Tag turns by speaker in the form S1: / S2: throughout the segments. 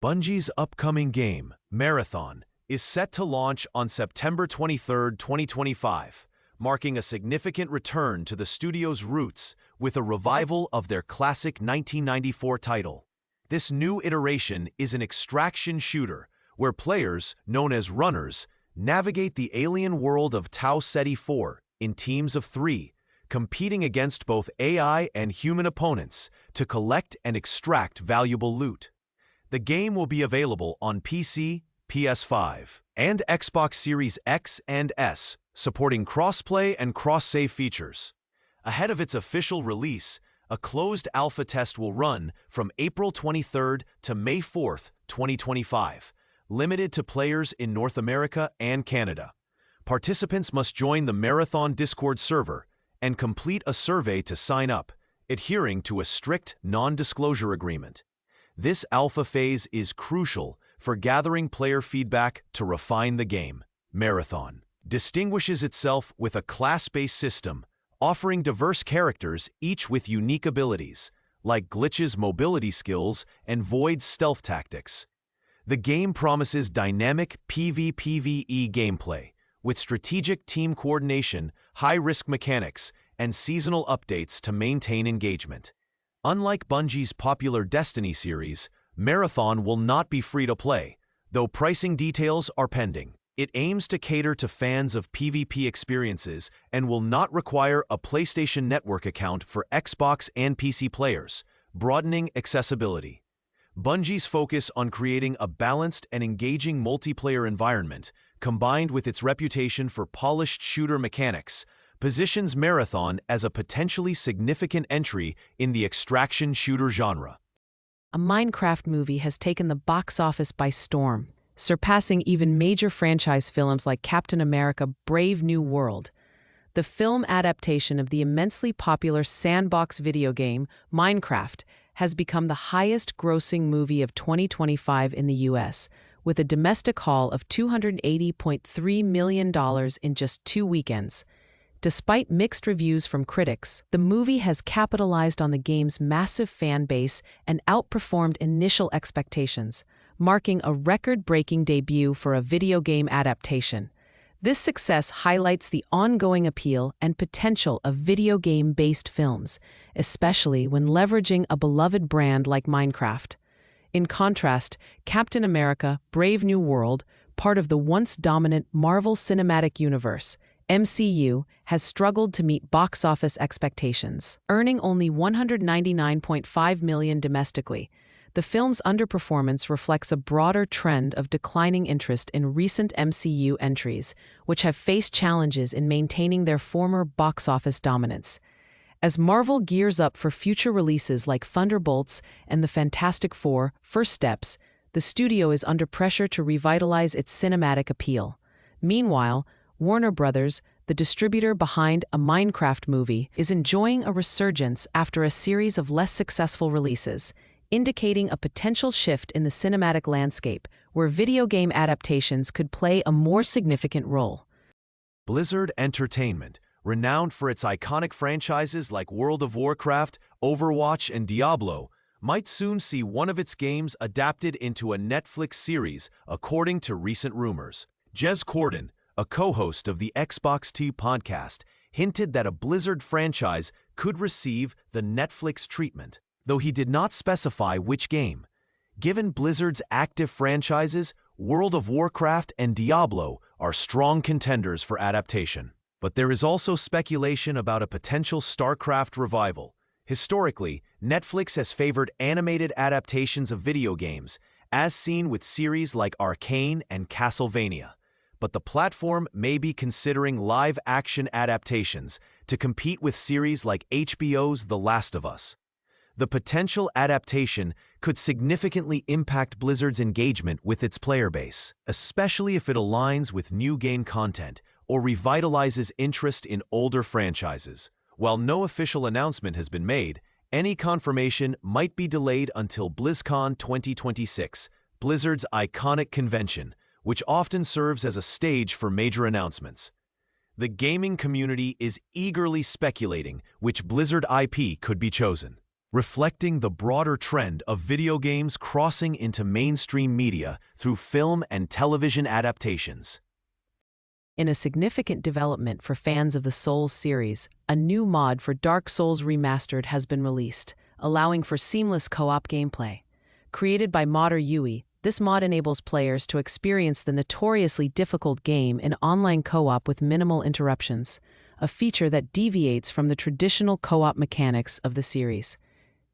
S1: Bungie's upcoming game, Marathon, is set to launch on September 23, 2025, marking a significant return to the studio's roots with a revival of their classic 1994 title. This new iteration is an extraction shooter where players, known as runners, navigate the alien world of Tau Ceti 4 in teams of 3, competing against both AI and human opponents to collect and extract valuable loot. The game will be available on PC, PS5, and Xbox Series X and S, supporting cross-play and cross-save features. Ahead of its official release, a closed alpha test will run from April 23 to May 4, 2025, limited to players in North America and Canada. Participants must join the Marathon Discord server and complete a survey to sign up, adhering to a strict non-disclosure agreement. This alpha phase is crucial for gathering player feedback to refine the game. Marathon distinguishes itself with a class-based system, offering diverse characters, each with unique abilities, like Glitch's mobility skills and Void's stealth tactics. The game promises dynamic PvPvE gameplay, with strategic team coordination, high-risk mechanics, and seasonal updates to maintain engagement. Unlike Bungie's popular Destiny series, Marathon will not be free-to-play, though pricing details are pending. It aims to cater to fans of PvP experiences and will not require a PlayStation Network account for Xbox and PC players, broadening accessibility. Bungie's focus on creating a balanced and engaging multiplayer environment, combined with its reputation for polished shooter mechanics, positions Marathon as a potentially significant entry in the extraction shooter genre.
S2: A Minecraft movie has taken the box office by storm, surpassing even major franchise films like Captain America: Brave New World. The film adaptation of the immensely popular sandbox video game, Minecraft, has become the highest-grossing movie of 2025 in the U.S., with a domestic haul of $280.3 million in just 2 weekends. Despite mixed reviews from critics, the movie has capitalized on the game's massive fan base and outperformed initial expectations, marking a record-breaking debut for a video game adaptation. This success highlights the ongoing appeal and potential of video game-based films, especially when leveraging a beloved brand like Minecraft. In contrast, Captain America: Brave New World, part of the once dominant Marvel Cinematic Universe, MCU, has struggled to meet box office expectations, earning only $199.5 million domestically. The film's underperformance reflects a broader trend of declining interest in recent MCU entries, which have faced challenges in maintaining their former box office dominance. As Marvel gears up for future releases like Thunderbolts and the Fantastic Four: First Steps, the studio is under pressure to revitalize its cinematic appeal. Meanwhile, Warner Bros., the distributor behind a Minecraft movie, is enjoying a resurgence after a series of less successful releases, indicating a potential shift in the cinematic landscape where video game adaptations could play a more significant role.
S1: Blizzard Entertainment, renowned for its iconic franchises like World of Warcraft, Overwatch, and Diablo, might soon see one of its games adapted into a Netflix series, according to recent rumors. Jez Corden, a co-host of the Xbox T podcast, hinted that a Blizzard franchise could receive the Netflix treatment, though he did not specify which game. Given Blizzard's active franchises, World of Warcraft and Diablo are strong contenders for adaptation. But there is also speculation about a potential StarCraft revival. Historically, Netflix has favored animated adaptations of video games, as seen with series like Arcane and Castlevania. But the platform may be considering live-action adaptations to compete with series like HBO's The Last of Us. The potential adaptation could significantly impact Blizzard's engagement with its player base, especially if it aligns with new game content or revitalizes interest in older franchises. While no official announcement has been made, any confirmation might be delayed until BlizzCon 2026, Blizzard's iconic convention, which often serves as a stage for major announcements. The gaming community is eagerly speculating which Blizzard IP could be chosen. reflecting the broader trend of video games crossing into mainstream media through film and television adaptations.
S2: In a significant development for fans of the Souls series, a new mod for Dark Souls Remastered has been released, allowing for seamless co-op gameplay. Created by modder Yui, this mod enables players to experience the notoriously difficult game in online co-op with minimal interruptions, a feature that deviates from the traditional co-op mechanics of the series.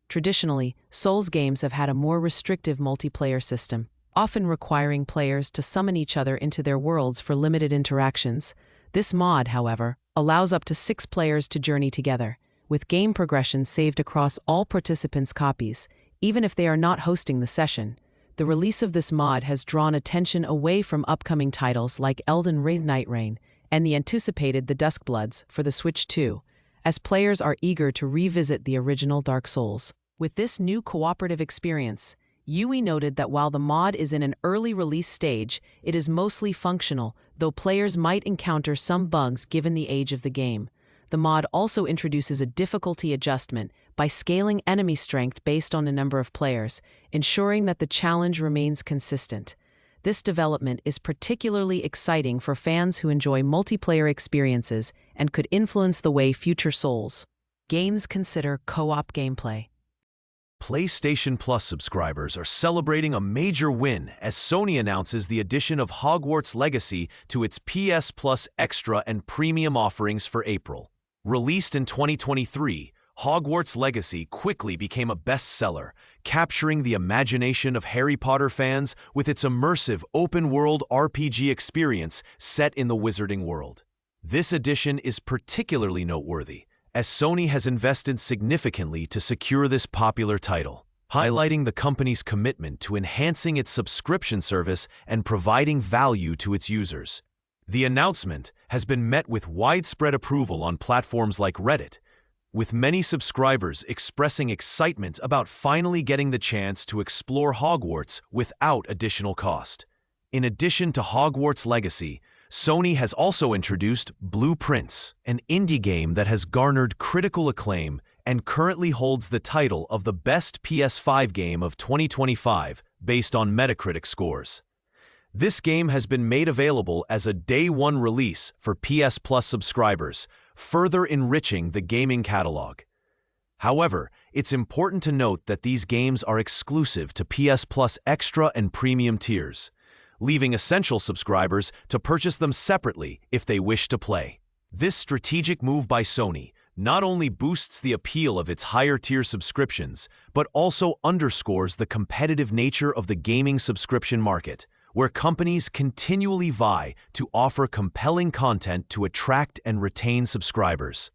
S2: Traditionally, Souls games have had a more restrictive multiplayer system, often requiring players to summon each other into their worlds for limited interactions. This mod, however, allows up to 6 players to journey together, with game progression saved across all participants' copies, even if they are not hosting the session. The release of this mod has drawn attention away from upcoming titles like Elden Ring Night Rain and the anticipated The Duskbloods for the Switch 2, as players are eager to revisit the original Dark Souls. With this new cooperative experience, Yui noted that while the mod is in an early release stage, it is mostly functional, though players might encounter some bugs given the age of the game. The mod also introduces a difficulty adjustment by scaling enemy strength based on a number of players, ensuring that the challenge remains consistent. This development is particularly exciting for fans who enjoy multiplayer experiences and could influence the way future Souls games consider co-op gameplay.
S1: PlayStation Plus subscribers are celebrating a major win as Sony announces the addition of Hogwarts Legacy to its PS Plus Extra and Premium offerings for April. Released in 2023, Hogwarts Legacy quickly became a bestseller, capturing the imagination of Harry Potter fans with its immersive open-world RPG experience set in the Wizarding World. This edition is particularly noteworthy, as Sony has invested significantly to secure this popular title, highlighting the company's commitment to enhancing its subscription service and providing value to its users. The announcement has been met with widespread approval on platforms like Reddit, with many subscribers expressing excitement about finally getting the chance to explore Hogwarts without additional cost. In addition to Hogwarts Legacy, Sony has also introduced Blueprints, an indie game that has garnered critical acclaim and currently holds the title of the best PS5 game of 2025 based on Metacritic scores. This game has been made available as a day-one release for PS Plus subscribers, further enriching the gaming catalog. However, it's important to note that these games are exclusive to PS Plus Extra and Premium tiers, leaving Essential subscribers to purchase them separately if they wish to play. This strategic move by Sony not only boosts the appeal of its higher-tier subscriptions, but also underscores the competitive nature of the gaming subscription market, where companies continually vie to offer compelling content to attract and retain subscribers.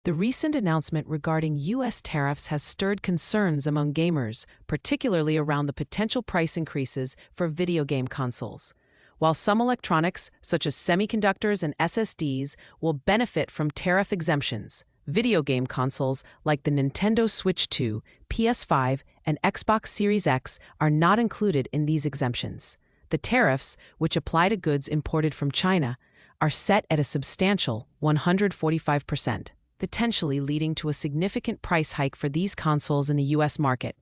S2: The recent announcement regarding U.S. tariffs has stirred concerns among gamers, particularly around the potential price increases for video game consoles. While some electronics, such as semiconductors and SSDs, will benefit from tariff exemptions, video game consoles like the Nintendo Switch 2, PS5, and Xbox Series X are not included in these exemptions. The tariffs, which apply to goods imported from China, are set at a substantial 145%. Potentially leading to a significant price hike for these consoles in the U.S. market.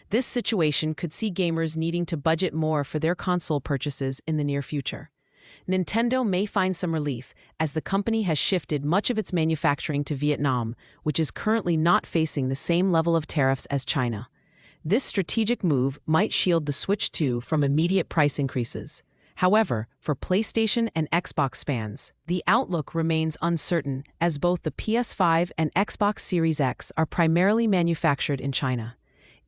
S2: This situation could see gamers needing to budget more for their console purchases in the near future. Nintendo may find some relief, as the company has shifted much of its manufacturing to Vietnam, which is currently not facing the same level of tariffs as China. This strategic move might shield the Switch 2 from immediate price increases. However, for PlayStation and Xbox fans, the outlook remains uncertain, as both the PS5 and Xbox Series X are primarily manufactured in China.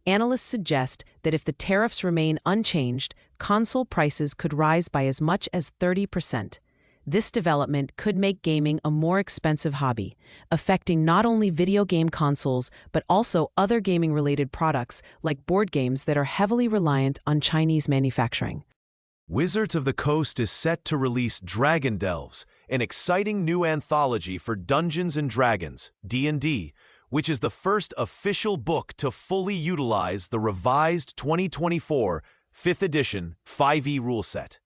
S2: Analysts suggest that if the tariffs remain unchanged, console prices could rise by as much as 30%. This development could make gaming a more expensive hobby, affecting not only video game consoles but also other gaming-related products like board games that are heavily reliant on Chinese manufacturing.
S1: Wizards of the Coast is set to release Dragon Delves, an exciting new anthology for Dungeons & Dragons, D&D, which is the first official book to fully utilize the revised 2024 5th edition 5e rule set.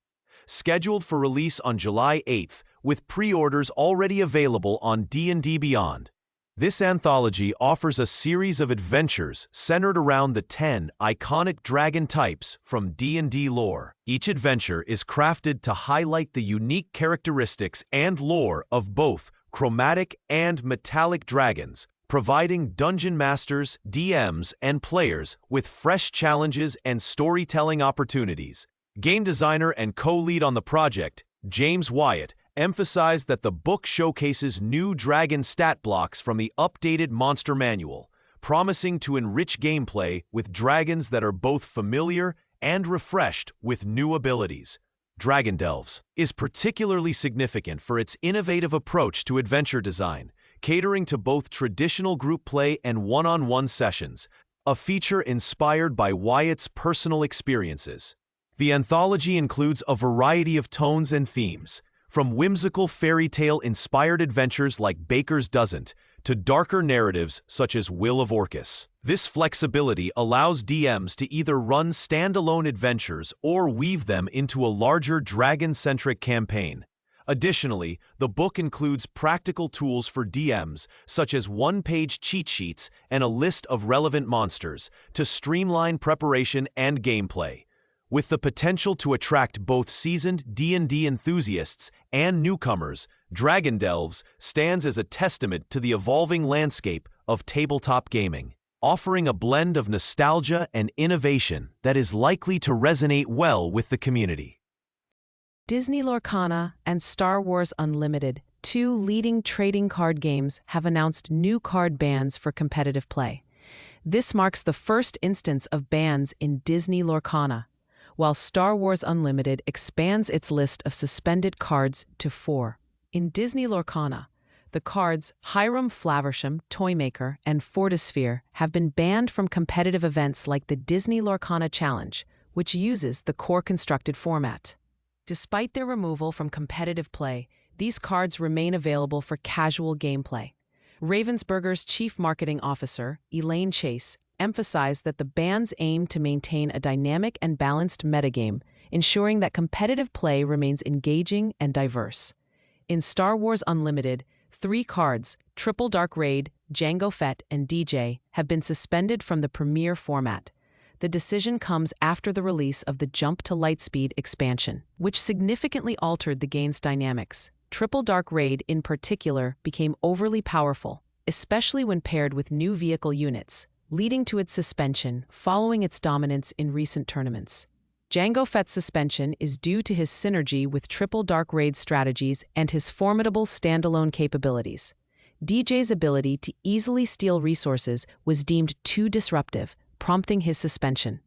S1: Scheduled for release on July 8th, with pre-orders already available on D&D Beyond. This anthology offers a series of adventures centered around the 10 iconic dragon types from D&D lore. Each adventure is crafted to highlight the unique characteristics and lore of both chromatic and metallic dragons, providing dungeon masters, DMs, and players with fresh challenges and storytelling opportunities. Game designer and co-lead on the project, James Wyatt, emphasized that the book showcases new dragon stat blocks from the updated monster manual, promising to enrich gameplay with dragons that are both familiar and refreshed with new abilities. Dragon Delves is particularly significant for its innovative approach to adventure design, catering to both traditional group play and one-on-one sessions, a feature inspired by Wyatt's personal experiences. The anthology includes a variety of tones and themes, from whimsical fairy tale-inspired adventures like Baker's Dozen to darker narratives such as Will of Orcus. This flexibility allows DMs to either run standalone adventures or weave them into a larger dragon-centric campaign. Additionally, the book includes practical tools for DMs, such as one-page cheat sheets and a list of relevant monsters, to streamline preparation and gameplay. With the potential to attract both seasoned D&D enthusiasts and newcomers, Dragon Delves stands as a testament to the evolving landscape of tabletop gaming, offering a blend of nostalgia and innovation that is likely to resonate well with the community.
S2: Disney Lorcana and Star Wars Unlimited, two leading trading card games, have announced new card bans for competitive play. This marks the first instance of bans in Disney Lorcana, while Star Wars Unlimited expands its list of suspended cards to 4. In Disney Lorcana, the cards Hiram Flaversham, Toymaker, and Fortisphere have been banned from competitive events like the Disney Lorcana Challenge, which uses the core constructed format. Despite their removal from competitive play, these cards remain available for casual gameplay. Ravensburger's chief marketing officer, Elaine Chase, emphasized that the bans aim to maintain a dynamic and balanced metagame, ensuring that competitive play remains engaging and diverse. In Star Wars Unlimited, 3 cards, Triple Dark Raid, Jango Fett, and DJ, have been suspended from the Premier format. The decision comes after the release of the Jump to Lightspeed expansion, which significantly altered the game's dynamics. Triple Dark Raid, in particular, became overly powerful, especially when paired with new vehicle units, leading to its suspension following its dominance in recent tournaments. Jango Fett's suspension is due to his synergy with Triple Dark Raid strategies and his formidable standalone capabilities. DJ's ability to easily steal resources was deemed too disruptive, prompting his suspension.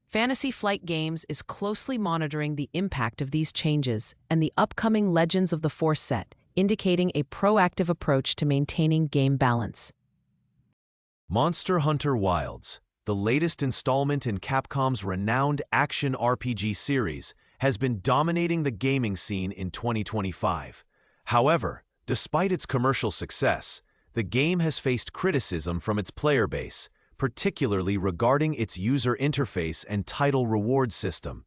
S2: Fantasy Flight Games is closely monitoring the impact of these changes and the upcoming Legends of the Force set, indicating a proactive approach to maintaining game balance.
S1: Monster Hunter Wilds, the latest installment in Capcom's renowned action RPG series, has been dominating the gaming scene in 2025. However, despite its commercial success, the game has faced criticism from its player base, particularly regarding its user interface and title reward system.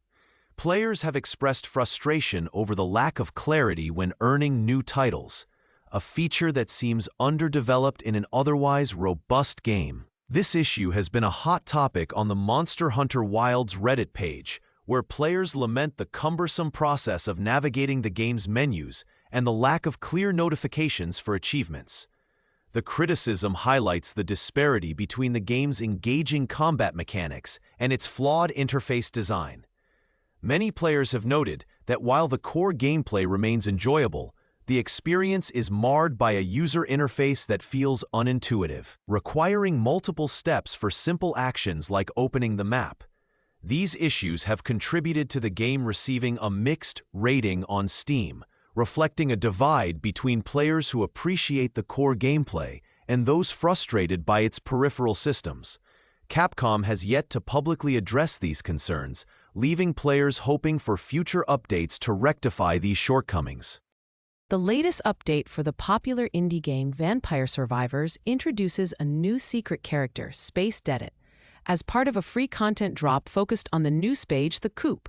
S1: Players have expressed frustration over the lack of clarity when earning new titles, a feature that seems underdeveloped in an otherwise robust game. This issue has been a hot topic on the Monster Hunter Wilds Reddit page, where players lament the cumbersome process of navigating the game's menus and the lack of clear notifications for achievements. The criticism highlights the disparity between the game's engaging combat mechanics and its flawed interface design. Many players have noted that while the core gameplay remains enjoyable, the experience is marred by a user interface that feels unintuitive, requiring multiple steps for simple actions like opening the map. These issues have contributed to the game receiving a mixed rating on Steam, reflecting a divide between players who appreciate the core gameplay and those frustrated by its peripheral systems. Capcom has yet to publicly address these concerns, leaving players hoping for future updates to rectify these shortcomings.
S2: The latest update for the popular indie game Vampire Survivors introduces a new secret character, Space Dedit, as part of a free content drop focused on the new spage, the Coop.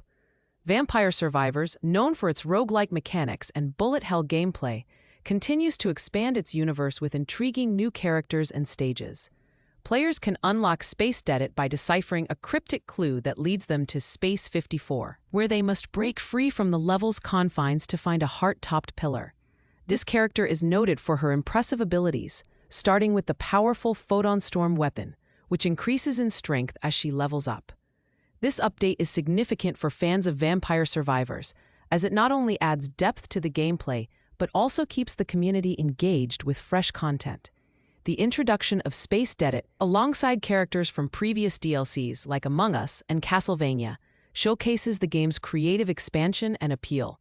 S2: Vampire Survivors, known for its roguelike mechanics and bullet hell gameplay, continues to expand its universe with intriguing new characters and stages. Players can unlock Surpassed by deciphering a cryptic clue that leads them to Space 54, where they must break free from the level's confines to find a heart-topped pillar. This character is noted for her impressive abilities, starting with the powerful Photon Storm weapon, which increases in strength as she levels up. This update is significant for fans of Vampire Survivors, as it not only adds depth to the gameplay, but also keeps the community engaged with fresh content. The introduction of Surpassed, alongside characters from previous DLCs like Among Us and Castlevania, showcases the game's creative expansion and appeal.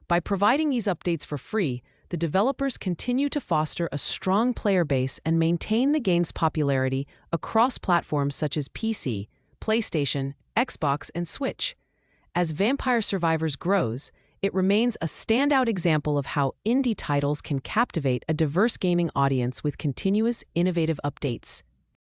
S2: By providing these updates for free, the developers continue to foster a strong player base and maintain the game's popularity across platforms such as PC, PlayStation, Xbox, and Switch. As Vampire Survivors grows, it remains a standout example of how indie titles can captivate a diverse gaming audience with continuous, innovative updates.